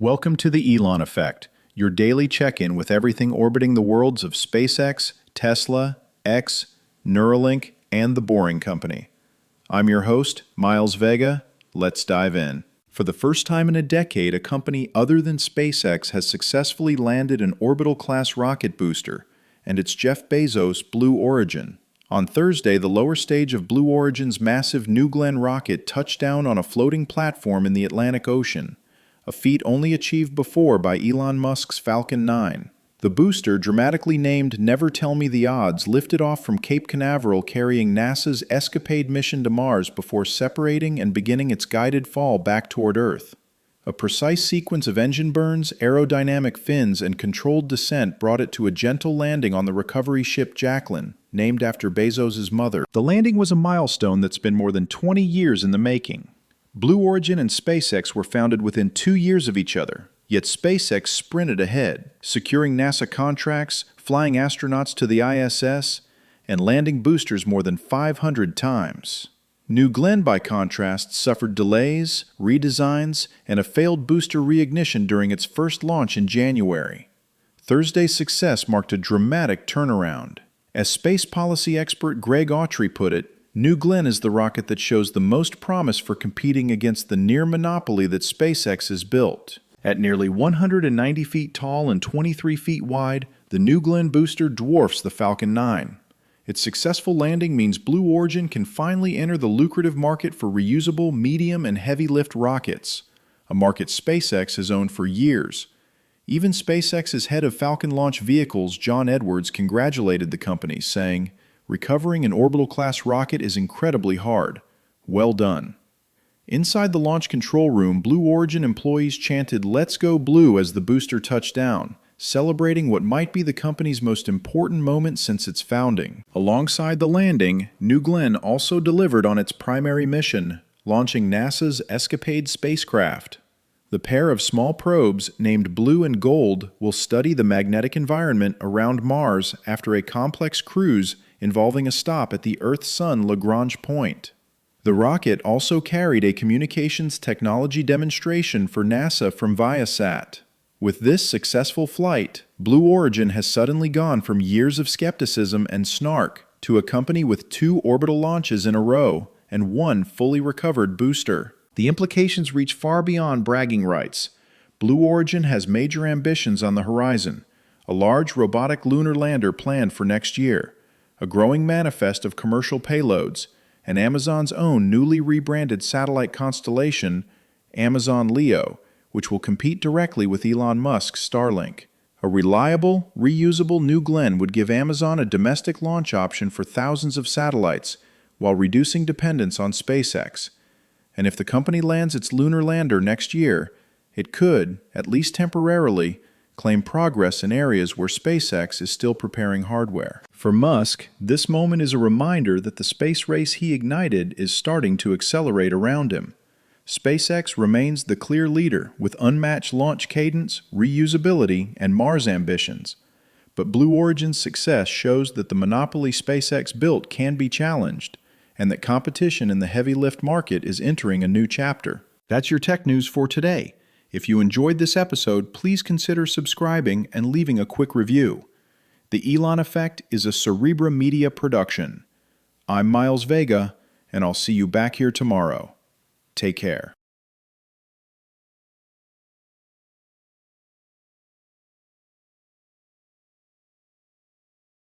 Welcome to the Elon Effect, your daily check-in with everything orbiting the worlds of SpaceX, Tesla, X, Neuralink, and the Boring Company. I'm your host, Miles Vega. Let's dive in. For the first time in a decade, a company other than SpaceX has successfully landed an orbital-class rocket booster, and it's Jeff Bezos' Blue Origin. On Thursday, the lower stage of Blue Origin's massive New Glenn rocket touched down on a floating platform in the Atlantic Ocean, a feat only achieved before by Elon Musk's Falcon 9. The booster, dramatically named Never Tell Me the Odds, lifted off from Cape Canaveral carrying NASA's Escapade mission to Mars before separating and beginning its guided fall back toward Earth. A precise sequence of engine burns, aerodynamic fins, and controlled descent brought it to a gentle landing on the recovery ship Jacqueline, named after Bezos' mother. The landing was a milestone that's been more than 20 years in the making. Blue Origin and SpaceX were founded within 2 years of each other, yet SpaceX sprinted ahead, securing NASA contracts, flying astronauts to the ISS, and landing boosters more than 500 times. New Glenn, by contrast, suffered delays, redesigns, and a failed booster reignition during its first launch in January. Thursday's success marked a dramatic turnaround. As space policy expert Greg Autry put it, New Glenn is the rocket that shows the most promise for competing against the near monopoly that SpaceX has built. At nearly 190 feet tall and 23 feet wide, the New Glenn booster dwarfs the Falcon 9. Its successful landing means Blue Origin can finally enter the lucrative market for reusable medium and heavy lift rockets, a market SpaceX has owned for years. Even SpaceX's head of Falcon launch vehicles, John Edwards, congratulated the company, saying, "Recovering an orbital-class rocket is incredibly hard. Well done." Inside the launch control room, Blue Origin employees chanted "Let's go Blue" as the booster touched down, celebrating what might be the company's most important moment since its founding. Alongside the landing, New Glenn also delivered on its primary mission, launching NASA's Escapade spacecraft. The pair of small probes, named Blue and Gold, will study the magnetic environment around Mars after a complex cruise involving a stop at the Earth-Sun Lagrange point. The rocket also carried a communications technology demonstration for NASA from Viasat. With this successful flight, Blue Origin has suddenly gone from years of skepticism and snark to a company with 2 orbital launches in a row and 1 fully recovered booster. The implications reach far beyond bragging rights. Blue Origin has major ambitions on the horizon: a large robotic lunar lander planned for next year, a growing manifest of commercial payloads, and Amazon's own newly rebranded satellite constellation, Amazon Leo, which will compete directly with Elon Musk's Starlink. A reliable, reusable New Glenn would give Amazon a domestic launch option for thousands of satellites while reducing dependence on SpaceX. And if the company lands its lunar lander next year, it could, at least temporarily, claim progress in areas where SpaceX is still preparing hardware. For Musk, this moment is a reminder that the space race he ignited is starting to accelerate around him. SpaceX remains the clear leader with unmatched launch cadence, reusability, and Mars ambitions. But Blue Origin's success shows that the monopoly SpaceX built can be challenged, and that competition in the heavy lift market is entering a new chapter. That's your tech news for today. If you enjoyed this episode, please consider subscribing and leaving a quick review. The Elon Effect is a Cerebra Media production. I'm Miles Vega, and I'll see you back here tomorrow. Take care.